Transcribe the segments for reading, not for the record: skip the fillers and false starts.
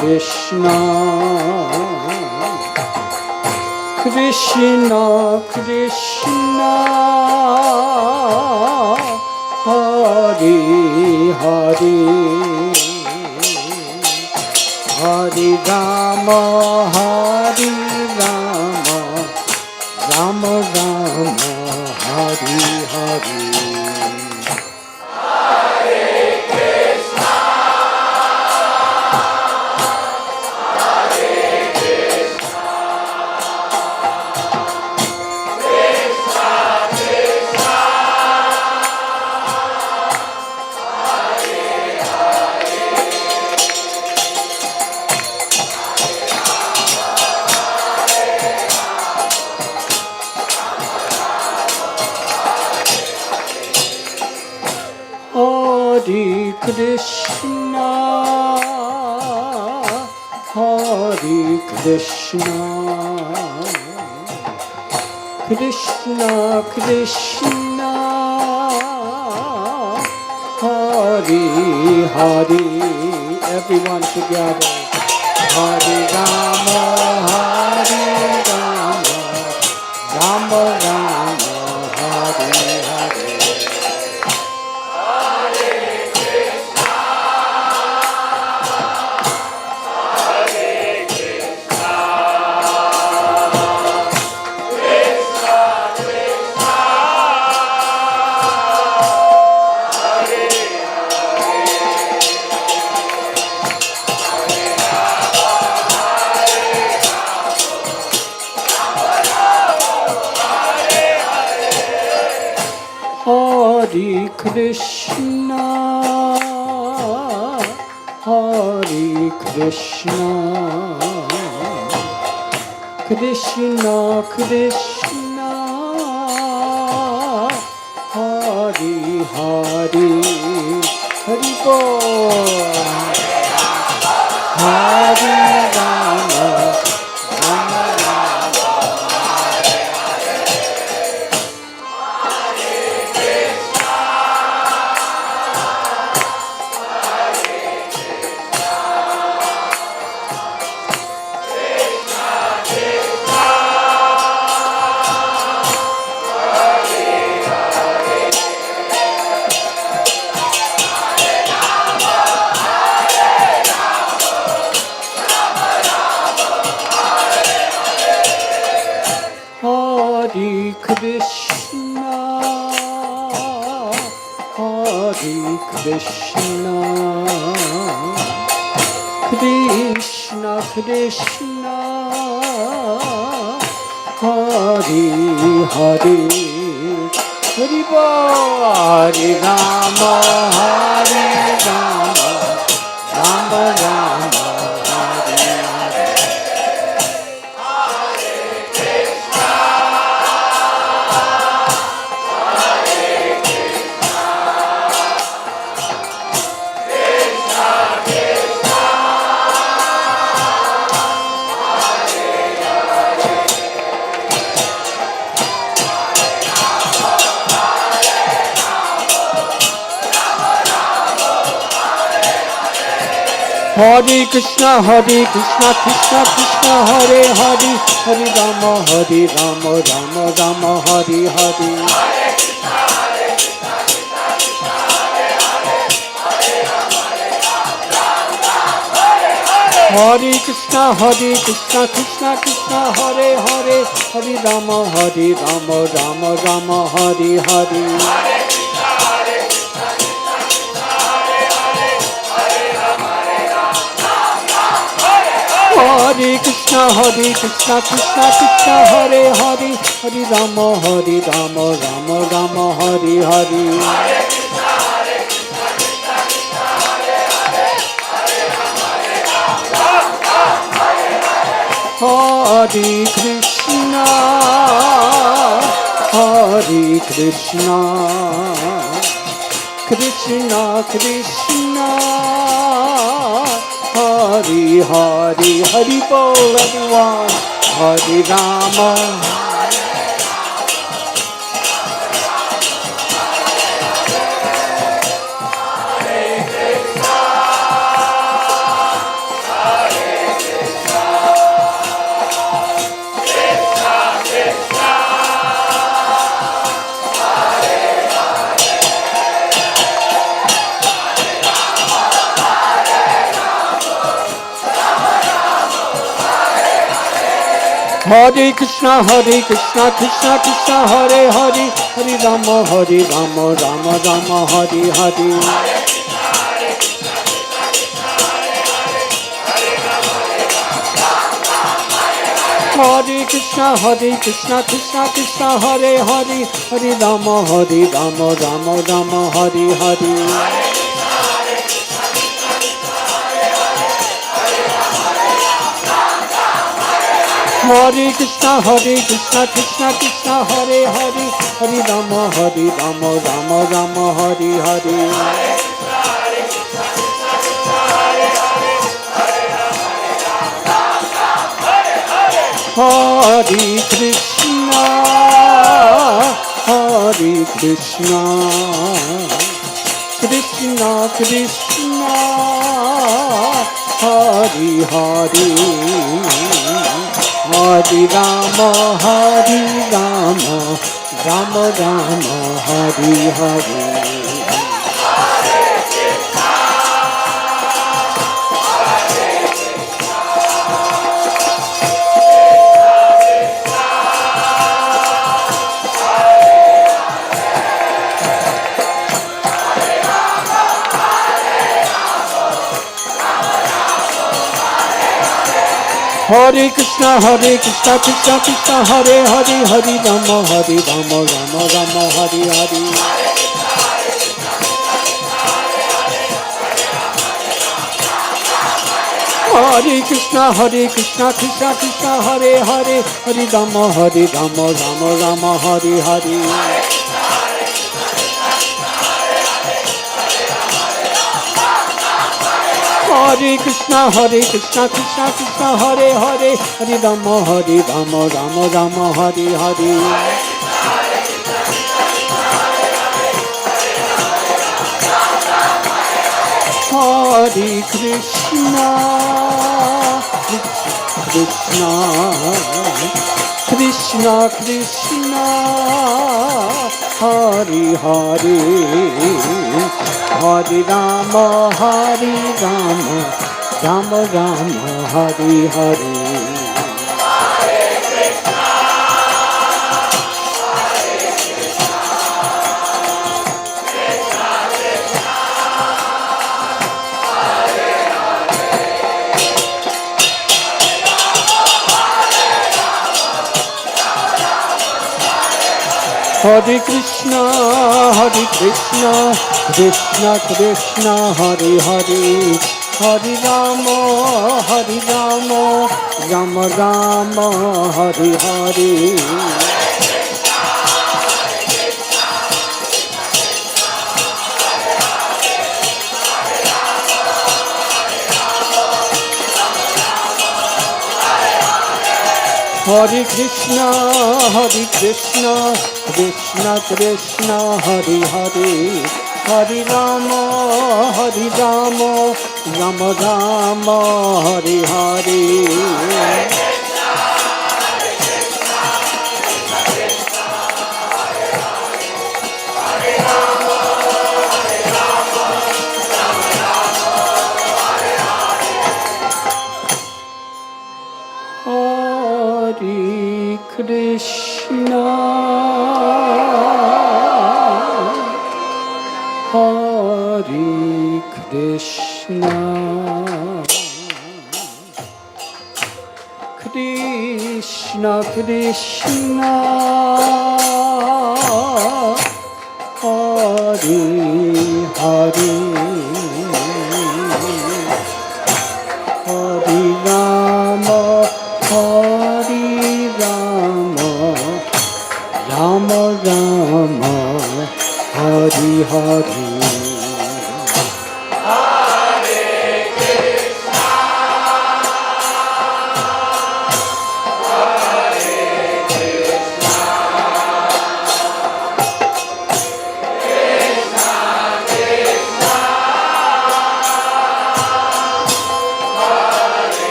Krishna Krishna Krishna Hari Hari Hari Rama Hari Rama Rama Rama Hari Hari Hare Krishna, Hare Krishna, Krishna Krishna, Hare Hare. Everyone together. Hare Rama, Hare Rama, Rama Rama, Hare Hare. Hare Krishna, Hare Krishna, Krishna Krishna, Hare Hare, Hari Bol, Hare Rama, Rama Rama, Hare Krishna, Hare Krishna, Krishna Krishna, Hare Hare, Hari Bol, Hare Rama, Hare Rama, Rama Rama, Hare Hare. Hare Krishna, Hare Krishna, Krishna Krishna, Hare Hare, Hare Rama, Hare Rama, Rama Rama, Hare Hare. Hare Krishna, Hare Krishna, Krishna Krishna, Hare Hare, Hare Rama, Hare Rama, Rama Rama, Hare Hare. Hare Krishna, Hare Krishna, Krishna Krishna, Hare Hare, Hare Rama, Hare Rama, Rama Rama, Hare Hare. Hare Krishna, Hare Krishna, Krishna Krishna, Hare Hare, Hari Bol everyone, Hare Rama. Hare Hare Krishna Krishna Krishna Hare Hare Hare Rama Rama Rama Hare Hare Hare Krishna Krishna Krishna Hare Hare Hare Rama Rama Rama Hare Hare Hare Krishna Krishna Hare Hare Hare Rama Rama Rama Hare Hare Hare Krishna Krishna Krishna Hare Hare Hare Rama Rama Rama Hare Hare Hare Krishna Krishna Krishna Hare Hare Hare Rama Rama Rama Hare Hare Hare Krishna Krishna Hare Hare Hare Rama Rama Rama Hare Hare Hare Krishna Krishna Hare Hare Hare Rama Rama Rama Hare Hare Hare Krishna Krishna Krishna Krishna Hare Hare Hare Rama Rama Rama Hare Hare Hare Krishna Krishna Krishna Hare Hare Hare Rama Rama Rama Hare Hare Hare Krishna Krishna Krishna Hare Hare Hare Rama Rama Rama Hare Hare Hare Krishna Hare Krishna Krishna Krishna Hare Hare Hare Rama Rama Rama Hare Hare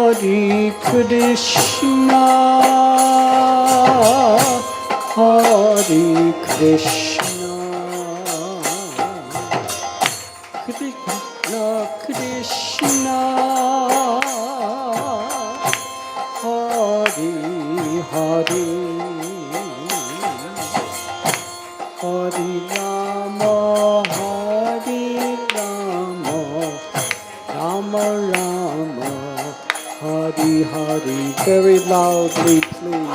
Hare Krishna, Hare Krishna, Krishna Krishna, Hare Hare, Hare Rama, Hare Rama, Rama Rama, Hare Hare. Very loudly, please.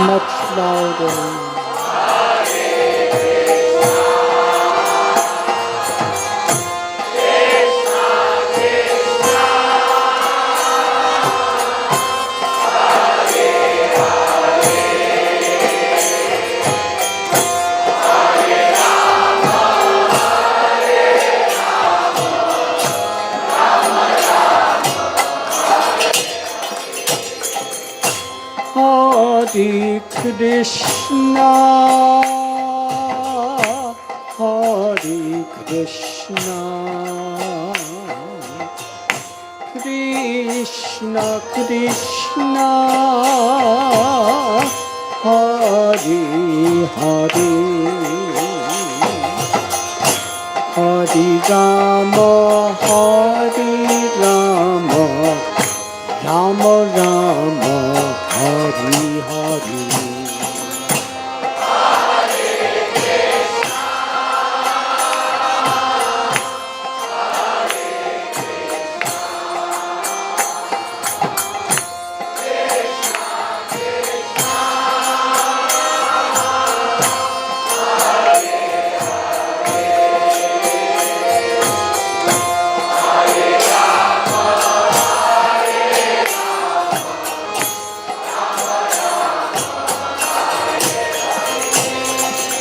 Much louder.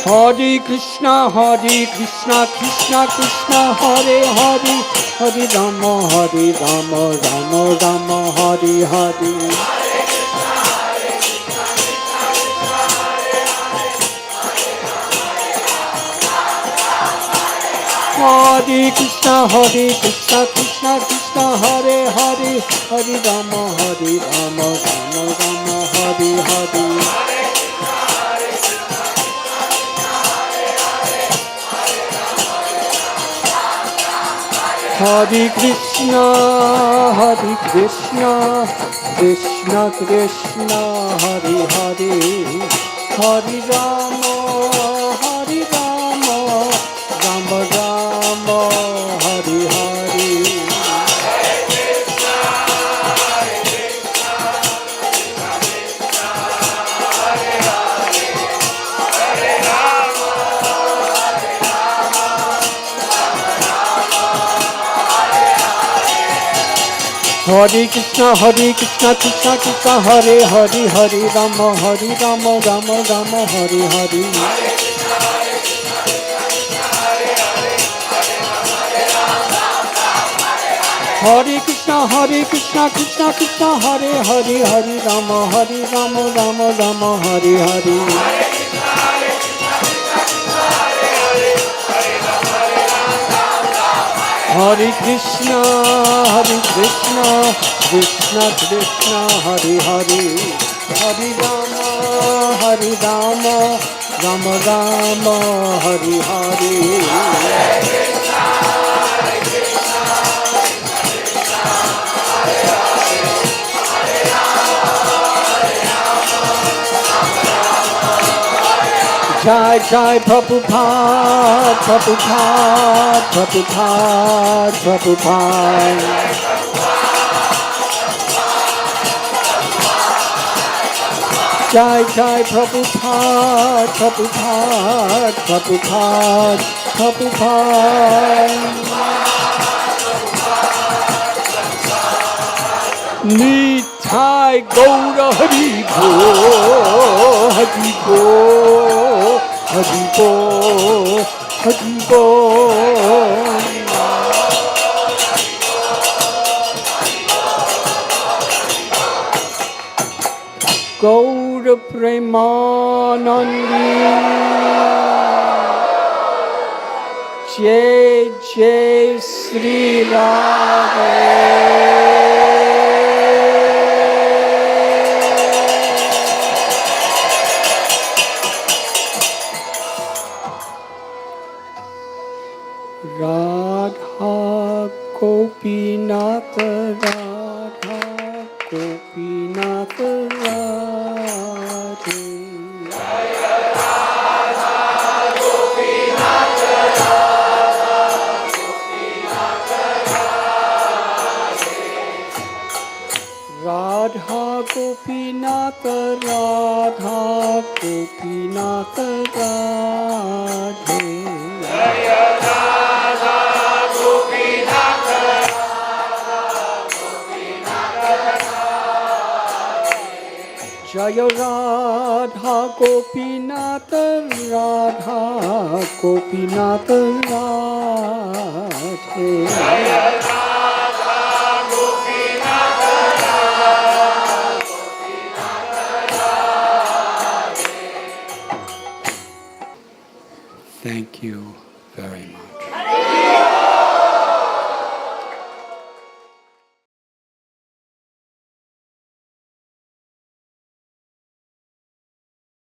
Hare Krishna, Hare Krishna, Krishna Krishna, Hare Hare, Hare Rama, Hare Rama, Rama Rama, Hare Hare. Hare Krishna, Krishna Krishna, Hare Hare, Hare Rama, Rama Rama, Hare Hare. Hare Krishna, Krishna Krishna, Hare Hare, Hare Rama, Rama Rama, Hare Hare. Hare Krishna, Krishna Krishna, Hare Hare, Hare Rama, Rama Rama, Hare Hare. Hare Krishna, Krishna Krishna, Hare Hare, Hare Rama, Rama Rama, Hare Hare. Hare Krishna, Krishna Krishna, Hare Hare, Hare Rama, Rama Rama, Hare Hare. Hare Krishna, Krishna Krishna, Hare Hare, Hare Rama, Rama Rama, Hare Hare. Jai Jai Prabhupada, Prabhupada, Prabhupada, Prabhupada. Jai Jai Prabhupada, Prabhupada, Prabhupada, Prabhupada. Nitai Gaura Hari Bo, Hari Bo, Hari Bo, Hari Bo. Gaura Premanandi Jai Jai Shri Radhe. Radha Gopinath Radha Gopinath Radhe. Radha Gopinath Radha Gopinath Radhe. Jai Radha Gopinath Radha Gopinath Radhe. Thank you.